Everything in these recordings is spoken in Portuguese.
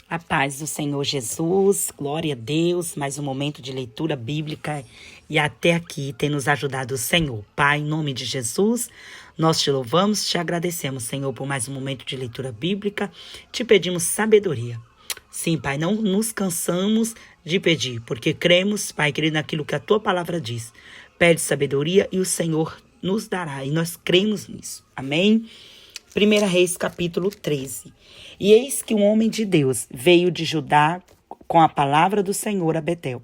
A paz do Senhor Jesus, glória a Deus, mais um momento de leitura bíblica e até aqui tem nos ajudado o Senhor. Pai, em nome de Jesus, nós te louvamos, te agradecemos, Senhor, por mais um momento de leitura bíblica, te pedimos sabedoria. Sim, Pai, não nos cansamos de pedir, porque cremos, Pai querido, naquilo que a tua palavra diz. Pede sabedoria e o Senhor nos dará, e nós cremos nisso. Amém? 1 Reis, capítulo 13. E eis que um homem de Deus veio de Judá com a palavra do Senhor a Betel.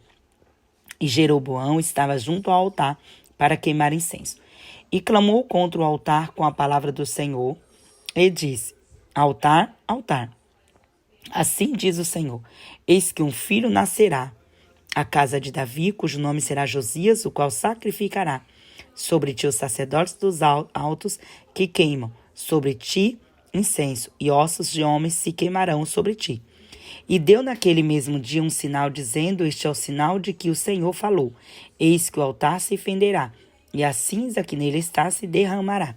E Jeroboão estava junto ao altar para queimar incenso. E clamou contra o altar com a palavra do Senhor e disse: Altar, altar. Assim diz o Senhor: eis que um filho nascerá à casa de Davi, cujo nome será Josias, o qual sacrificará sobre ti os sacerdotes dos altos que queimam sobre ti incenso, e ossos de homens se queimarão sobre ti. E deu naquele mesmo dia um sinal, dizendo: este é o sinal de que o Senhor falou: eis que o altar se fenderá, e a cinza que nele está se derramará.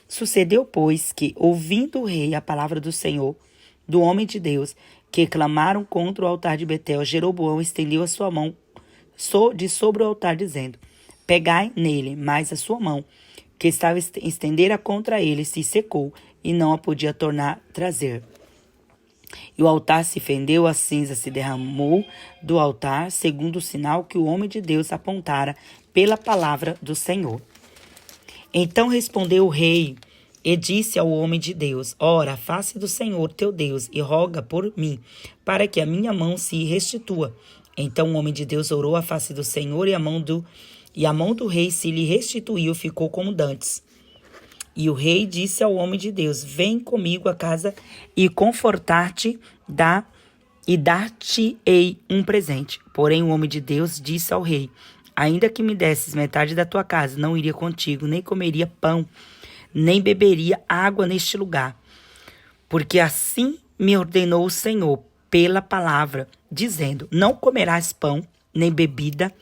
Sucedeu, pois, que, ouvindo o rei a palavra do Senhor, do homem de Deus, que clamaram contra o altar de Betel, Jeroboão estendeu a sua mão de sobre o altar, dizendo: pegai nele. Mas a sua mão, que estava estendera contra ele, se secou, e não a podia tornar trazer. E o altar se fendeu, a cinza se derramou do altar, segundo o sinal que o homem de Deus apontara pela palavra do Senhor. Então respondeu o rei e disse ao homem de Deus: ora, a face do Senhor teu Deus, e roga por mim, para que a minha mão se restitua. Então o homem de Deus orou a face do Senhor, e a mão do rei se lhe restituiu, ficou como dantes. E o rei disse ao homem de Deus: vem comigo a casa e confortar-te e dar-te-ei um presente. Porém o homem de Deus disse ao rei: ainda que me desses metade da tua casa, não iria contigo, nem comeria pão, nem beberia água neste lugar. Porque assim me ordenou o Senhor pela palavra, dizendo: não comerás pão, nem bebida,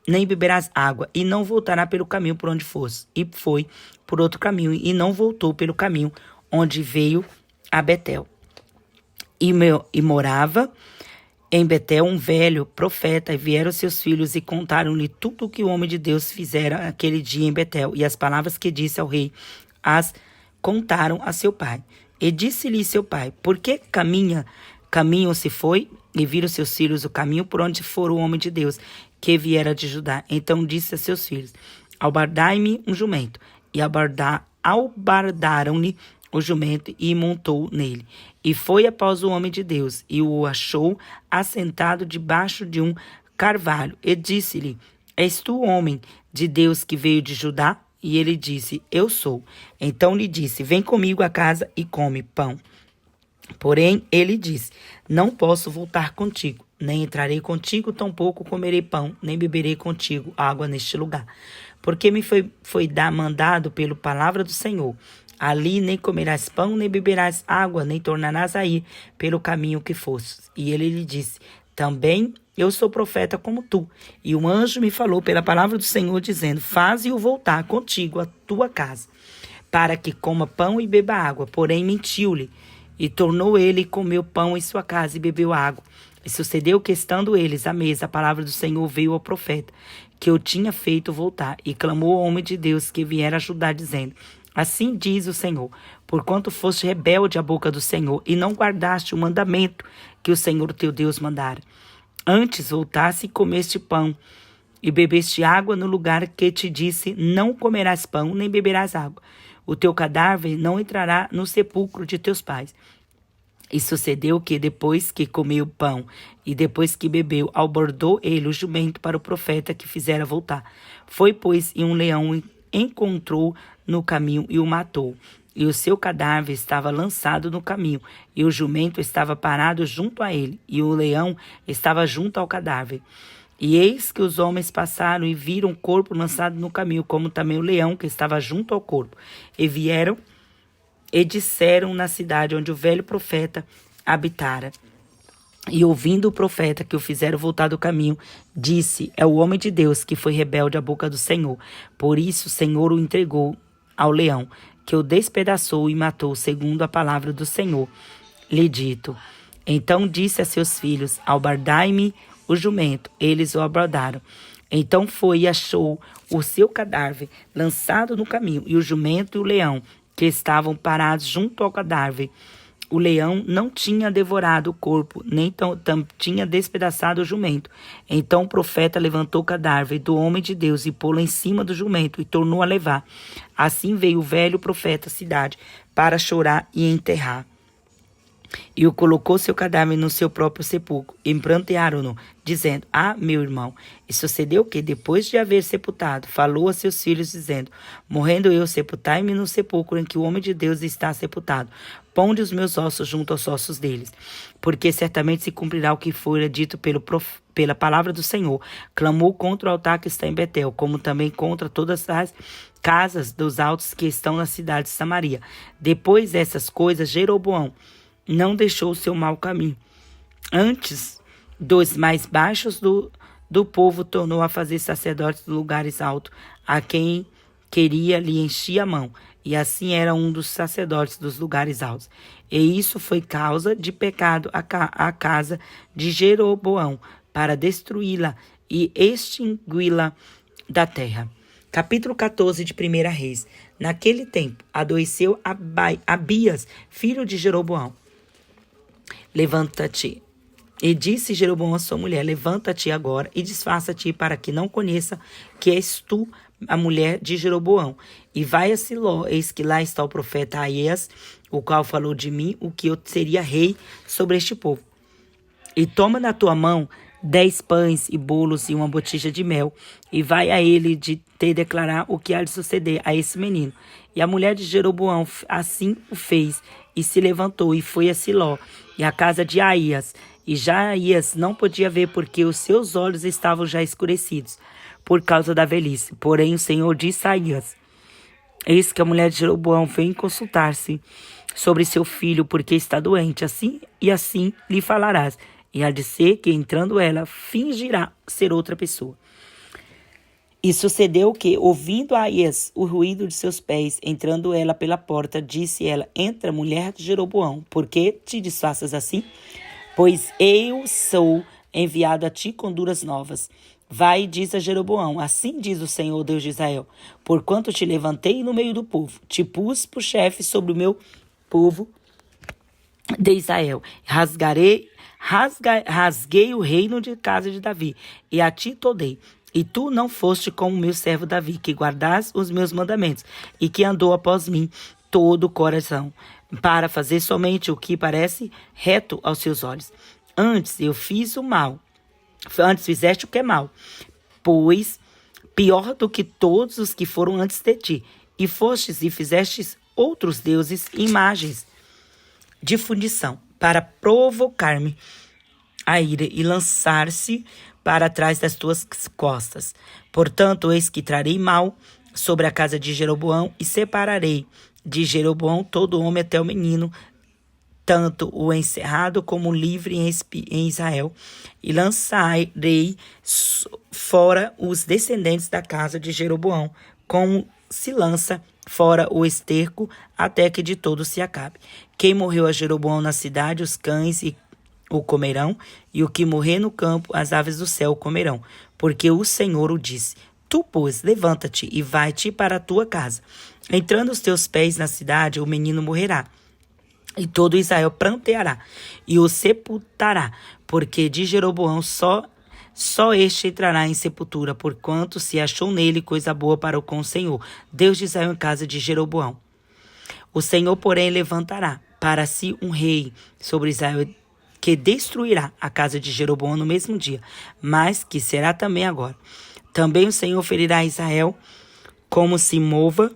nem beberás água, e não voltará pelo caminho por onde fosse. E foi por outro caminho, e não voltou pelo caminho onde veio a Betel. E morava em Betel um velho profeta, e vieram seus filhos e contaram-lhe tudo o que o homem de Deus fizera aquele dia em Betel, e as palavras que disse ao rei as contaram a seu pai. E disse-lhe seu pai: por que caminho se foi? E viram seus filhos o caminho por onde fora o homem de Deus, que viera de Judá. Então disse a seus filhos: albardai-me um jumento. E albardaram-lhe o jumento, e montou nele. E foi após o homem de Deus, e o achou assentado debaixo de um carvalho. E disse-lhe: és tu o homem de Deus que veio de Judá? E ele disse: eu sou. Então lhe disse: vem comigo a casa e come pão. Porém ele disse: não posso voltar contigo, nem entrarei contigo, tampouco comerei pão, nem beberei contigo água neste lugar. Porque me foi mandado pela palavra do Senhor: ali nem comerás pão, nem beberás água, nem tornarás a ir pelo caminho que fostes. E ele lhe disse: também eu sou profeta como tu. E um anjo me falou pela palavra do Senhor, dizendo: faze-o voltar contigo à tua casa, para que coma pão e beba água. Porém mentiu-lhe. E tornou ele e comeu pão em sua casa e bebeu água. E sucedeu que, estando eles à mesa, a palavra do Senhor veio ao profeta, que o tinha feito voltar. E clamou ao homem de Deus que viera ajudar, dizendo: assim diz o Senhor: porquanto foste rebelde à boca do Senhor, e não guardaste o mandamento que o Senhor teu Deus mandara. Antes voltaste e comeste pão, e bebeste água no lugar que te disse: não comerás pão, nem beberás água. O teu cadáver não entrará no sepulcro de teus pais. E sucedeu que, depois que comeu pão e depois que bebeu, albordou ele o jumento para o profeta que fizera voltar. Foi, pois, e um leão encontrou no caminho e o matou. E o seu cadáver estava lançado no caminho, e o jumento estava parado junto a ele, e o leão estava junto ao cadáver. E eis que os homens passaram e viram o corpo lançado no caminho, como também o leão que estava junto ao corpo. E vieram e disseram na cidade onde o velho profeta habitara. E ouvindo o profeta que o fizeram voltar do caminho, disse: é o homem de Deus que foi rebelde à boca do Senhor. Por isso o Senhor o entregou ao leão, que o despedaçou e matou, segundo a palavra do Senhor lhe dito. Então disse a seus filhos: albardai-me o jumento. Eles o abordaram. Então foi e achou o seu cadáver lançado no caminho, e o jumento e o leão, que estavam parados junto ao cadáver. O leão não tinha devorado o corpo, nem tinha despedaçado o jumento. Então o profeta levantou o cadáver do homem de Deus e pô-lo em cima do jumento e tornou a levar. Assim veio o velho profeta à cidade para chorar e enterrar. E o colocou seu cadáver no seu próprio sepulcro, e prantearam-no, dizendo: Ah, meu irmão, e sucedeu que, depois de haver sepultado, falou a seus filhos, dizendo: Morrendo eu, sepultai-me no sepulcro em que o homem de Deus está sepultado. Ponde os meus ossos junto aos ossos deles. Porque certamente se cumprirá o que fora dito pela palavra do Senhor. Clamou contra o altar que está em Betel, como também contra todas as casas dos altos que estão na cidade de Samaria. Depois dessas coisas, Jeroboão não deixou o seu mau caminho. Antes, dos mais baixos do povo tornou a fazer sacerdotes de lugares altos, a quem queria lhe enchia a mão, e assim era um dos sacerdotes dos lugares altos. E isso foi causa de pecado à casa de Jeroboão, para destruí-la e extingui-la da terra. Capítulo 14 de 1 Reis. Naquele tempo, adoeceu Abias, filho de Jeroboão. Levanta-te. E disse Jeroboão a sua mulher: Levanta-te agora e disfarça-te, para que não conheça que és tu a mulher de Jeroboão. E vai a Siló, eis que lá está o profeta Aías, o qual falou de mim o que eu seria rei sobre este povo. E toma na tua mão 10 pães e bolos e uma botija de mel, e vai a ele de te declarar o que há de suceder a esse menino. E a mulher de Jeroboão assim o fez, e se levantou e foi a Siló, e à casa de Aías. E já Aías não podia ver, porque os seus olhos estavam já escurecidos, por causa da velhice. Porém o Senhor disse a Aías: Eis que a mulher de Jeroboão vem consultar-se sobre seu filho, porque está doente. Assim lhe falarás. E há de ser que, entrando ela, fingirá ser outra pessoa. E sucedeu que, ouvindo Aías o ruído de seus pés, entrando ela pela porta, disse ela: Entra, mulher de Jeroboão, por que te disfarças assim? Pois eu sou enviado a ti com duras novas. Vai e diz a Jeroboão: Assim diz o Senhor Deus de Israel: Porquanto te levantei no meio do povo, te pus por chefe sobre o meu povo de Israel. Rasguei o reino de casa de Davi, e a ti todei. E tu não foste como meu servo Davi, que guardas os meus mandamentos, e que andou após mim todo o coração, para fazer somente o que parece reto aos seus olhos. Antes eu fiz o mal, antes fizeste o que é mal, pois pior do que todos os que foram antes de ti, e fostes e fizestes outros deuses e imagens de fundição, para provocar-me a ira e lançar-se para trás das tuas costas. Portanto, eis que trarei mal sobre a casa de Jeroboão, e separarei de Jeroboão todo homem até o menino, tanto o encerrado como o livre em Israel, e lançarei fora os descendentes da casa de Jeroboão, como se lança fora o esterco, até que de todo se acabe. Quem morreu a Jeroboão na cidade, os cães o comerão, e o que morrer no campo, as aves do céu o comerão. Porque o Senhor o disse: Tu, pois, levanta-te e vai-te para a tua casa. Entrando os teus pés na cidade, o menino morrerá. E todo Israel pranteará e o sepultará, porque de Jeroboão só este entrará em sepultura, porquanto se achou nele coisa boa para com o Senhor, Deus de Israel, em casa de Jeroboão. O Senhor, porém, levantará para si um rei sobre Israel, que destruirá a casa de Jeroboão no mesmo dia, mas que será também agora. Também o Senhor ferirá Israel, como se move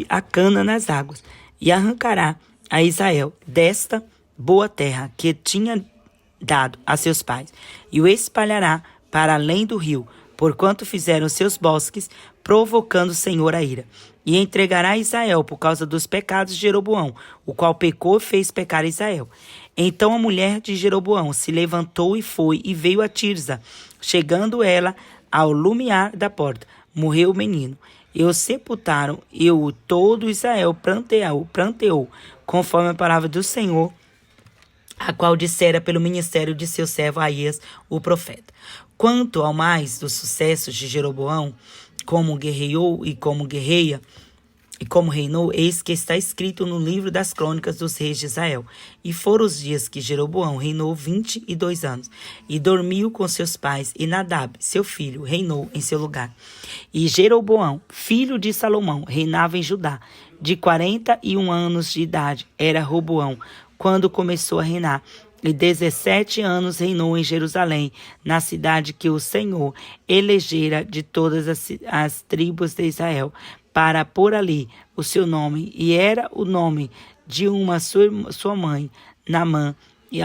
a cana nas águas, e arrancará a Israel desta boa terra que tinha dado a seus pais, e o espalhará para além do rio, porquanto fizeram seus bosques, provocando o Senhor a ira. E entregará Israel por causa dos pecados de Jeroboão, o qual pecou e fez pecar Israel. Então a mulher de Jeroboão se levantou e foi, e veio a Tirza. Chegando ela ao lumiar da porta, morreu o menino. E o sepultaram, e todo Israel pranteou, conforme a palavra do Senhor a qual dissera pelo ministério de seu servo Aías, o profeta. Quanto ao mais dos sucessos de Jeroboão, como guerreou e como guerreia, e como reinou, eis que está escrito no livro das crônicas dos reis de Israel. E foram os dias que Jeroboão reinou 22 anos, e dormiu com seus pais, e Nadab, seu filho, reinou em seu lugar. E Jeroboão, filho de Salomão, reinava em Judá. De 41 anos de idade era Roboão, quando começou a reinar. E 17 anos reinou em Jerusalém, na cidade que o Senhor elegera de todas as tribos de Israel, para pôr ali o seu nome, e era o nome de uma sua mãe, Naamã, e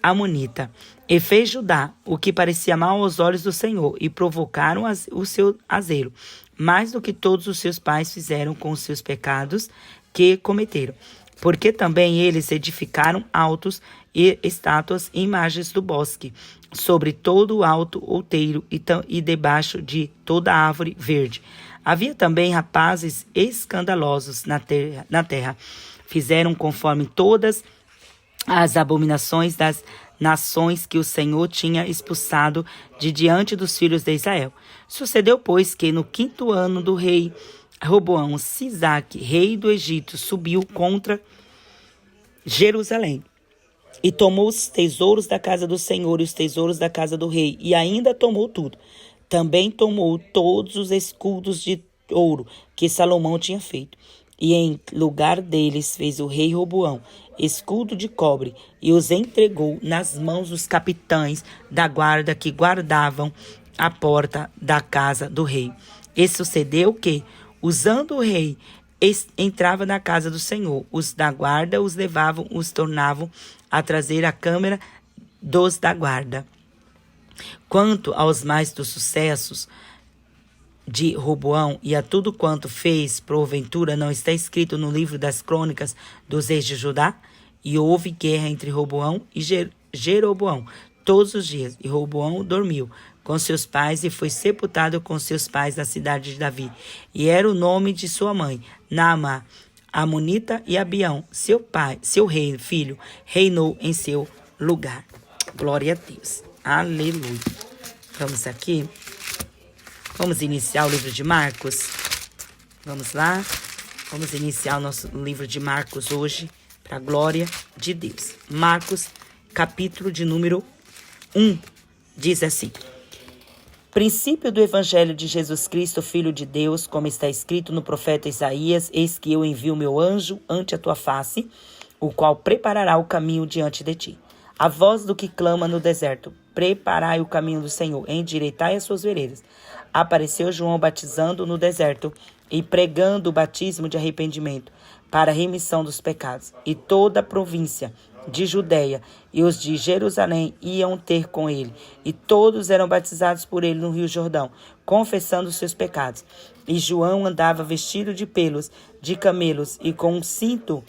Amonita. E fez Judá o que parecia mal aos olhos do Senhor, e provocaram o seu azelo, mais do que todos os seus pais fizeram com os seus pecados que cometeram. Porque também eles edificaram altos e estátuas e imagens do bosque, sobre todo o alto outeiro e debaixo de toda árvore verde. Havia também rapazes escandalosos na terra. Fizeram conforme todas as abominações das nações que o Senhor tinha expulsado de diante dos filhos de Israel. Sucedeu, pois, que no 5º ano do rei Roboão, Sisaque, rei do Egito, subiu contra Jerusalém e tomou os tesouros da casa do Senhor e os tesouros da casa do rei, e ainda tomou tudo. Também tomou todos os escudos de ouro que Salomão tinha feito, e em lugar deles fez o rei Roboão escudo de cobre, e os entregou nas mãos dos capitães da guarda que guardavam a porta da casa do rei. E sucedeu que, usando o rei, entrava na casa do Senhor, os da guarda os levavam, os tornavam a trazer a câmara dos da guarda. Quanto aos mais dos sucessos de Roboão e a tudo quanto fez, porventura não está escrito no livro das crônicas dos reis de Judá? E houve guerra entre Roboão e Jeroboão todos os dias, e Roboão dormiu com seus pais e foi sepultado com seus pais na cidade de Davi. E era o nome de sua mãe, Naamá, Amonita, e Abião, seu pai, seu rei, filho, reinou em seu lugar. Glória a Deus. Aleluia. Vamos aqui. Vamos iniciar o livro de Marcos. Vamos lá. Vamos iniciar o nosso livro de Marcos hoje, para a glória de Deus. Marcos, capítulo de número 1, diz assim: Princípio do Evangelho de Jesus Cristo, Filho de Deus, como está escrito no profeta Isaías: Eis que eu envio meu anjo ante a tua face, o qual preparará o caminho diante de ti. A voz do que clama no deserto: Preparai o caminho do Senhor, endireitai as suas veredas. Apareceu João batizando no deserto e pregando o batismo de arrependimento para a remissão dos pecados. E toda a província de Judeia e os de Jerusalém iam ter com ele, e todos eram batizados por ele no rio Jordão, confessando seus pecados. E João andava vestido de pelos de camelos e com um cinto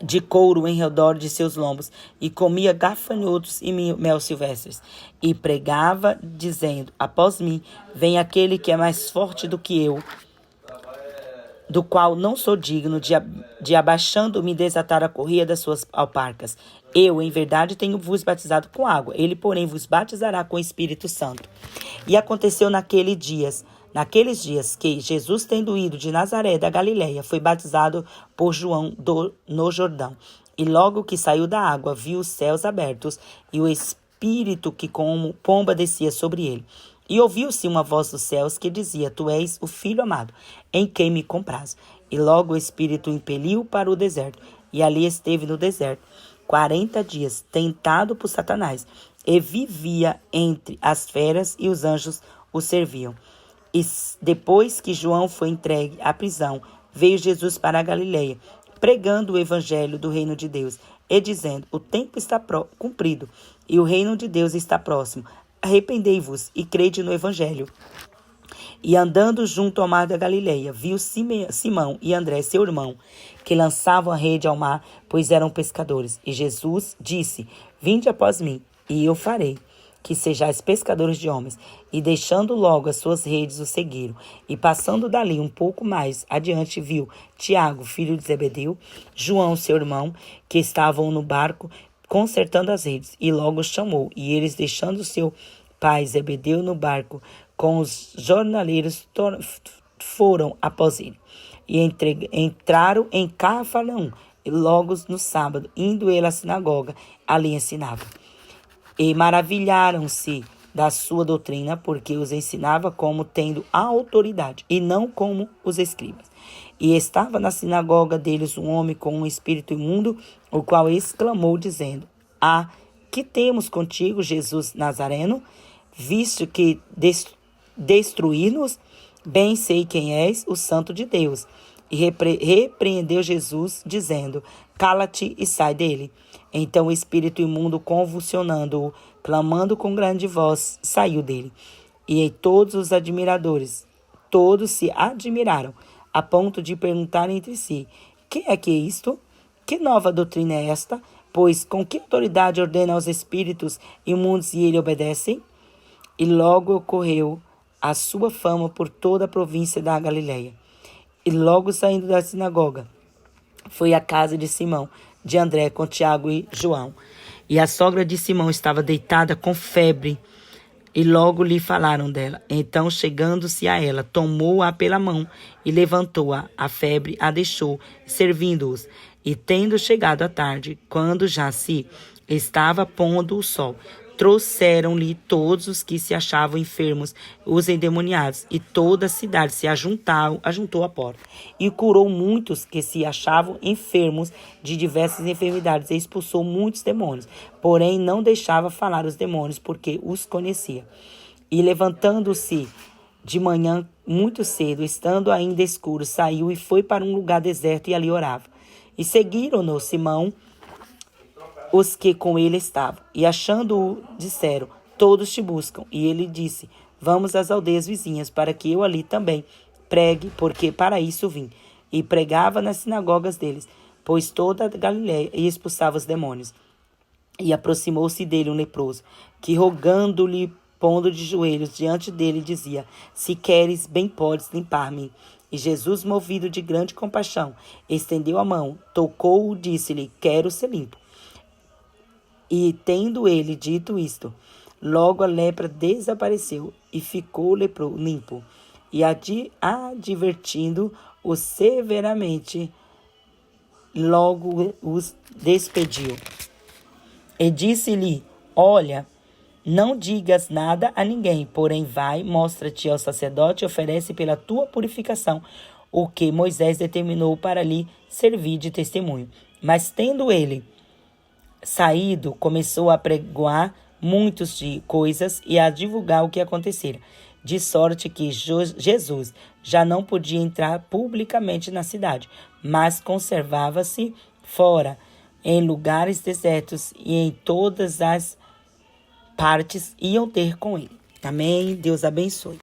de couro em redor de seus lombos, e comia gafanhotos e mel silvestres, e pregava, dizendo: Após mim vem aquele que é mais forte do que eu, do qual não sou digno de abaixando-me desatar a correia das suas alparcas. Eu, em verdade, tenho vos batizado com água, ele, porém, vos batizará com o Espírito Santo. E aconteceu naqueles dias que Jesus, tendo ido de Nazaré da Galileia, foi batizado por João no Jordão. E logo que saiu da água, viu os céus abertos e o Espírito que como pomba descia sobre ele. E ouviu-se uma voz dos céus que dizia: Tu és o Filho amado, em quem me comprazo. E logo o Espírito o impeliu para o deserto, e ali esteve no deserto 40 dias, tentado por Satanás, e vivia entre as feras, e os anjos o serviam. E depois que João foi entregue à prisão, veio Jesus para a Galileia, pregando o evangelho do reino de Deus, e dizendo: O tempo está cumprido, e o reino de Deus está próximo. Arrependei-vos e crede no evangelho. E andando junto ao mar da Galileia, viu Simão e André, seu irmão, que lançavam a rede ao mar, pois eram pescadores. E Jesus disse: Vinde após mim, e eu farei que sejais pescadores de homens. E deixando logo as suas redes, o seguiram. E passando dali um pouco mais adiante, viu Tiago, filho de Zebedeu, João, seu irmão, que estavam no barco, consertando as redes. E logo os chamou. E eles, deixando seu pai Zebedeu no barco, com os jornaleiros, foram após ele. E entraram em Cafarnaum, e logo no sábado, indo ele à sinagoga, ali ensinava. E maravilharam-se da sua doutrina, porque os ensinava como tendo autoridade, e não como os escribas. E estava na sinagoga deles um homem com um espírito imundo, o qual exclamou, dizendo: que temos contigo, Jesus Nazareno? Visto que destruir-nos, bem sei quem és, o Santo de Deus. E repreendeu Jesus, dizendo: cala-te e sai dele. Então o espírito imundo, convulsionando-o, clamando com grande voz, saiu dele. E todos os admiradores, todos se admiraram, a ponto de perguntar entre si: que é isto? Que nova doutrina é esta? Pois com que autoridade ordena aos espíritos imundos e ele obedecem? E logo ocorreu a sua fama por toda a província da Galileia. E logo saindo da sinagoga, foi à casa de Simão, de André, com Tiago e João. E a sogra de Simão estava deitada com febre, e logo lhe falaram dela. Então, chegando-se a ela, tomou-a pela mão e levantou-a. A febre a deixou, servindo-os. E tendo chegado a tarde, quando já se estava pondo o sol, trouxeram-lhe todos os que se achavam enfermos, os endemoniados, e toda a cidade se ajuntou à porta. E curou muitos que se achavam enfermos de diversas enfermidades, e expulsou muitos demônios. Porém, não deixava falar os demônios, porque os conhecia. E levantando-se de manhã muito cedo, estando ainda escuro, saiu e foi para um lugar deserto, e ali orava. E seguiram-no Simão, os que com ele estavam, e achando-o, disseram: todos te buscam. E ele disse: vamos às aldeias vizinhas, para que eu ali também pregue, porque para isso vim. E pregava nas sinagogas deles, pois toda a Galileia, e expulsava os demônios. E aproximou-se dele um leproso, que rogando-lhe, pondo de joelhos diante dele, dizia: se queres, bem podes limpar-me. E Jesus, movido de grande compaixão, estendeu a mão, tocou-o, disse-lhe: quero ser limpo. E tendo ele dito isto, logo a lepra desapareceu e ficou limpo. E advertindo-o severamente, logo os despediu. E disse-lhe: olha, não digas nada a ninguém, porém vai, mostra-te ao sacerdote e oferece pela tua purificação o que Moisés determinou para lhe servir de testemunho. Mas tendo ele saído, começou a pregoar muitas coisas e a divulgar o que acontecera, de sorte que Jesus já não podia entrar publicamente na cidade, mas conservava-se fora, em lugares desertos, e em todas as partes iam ter com ele. Amém? Deus abençoe.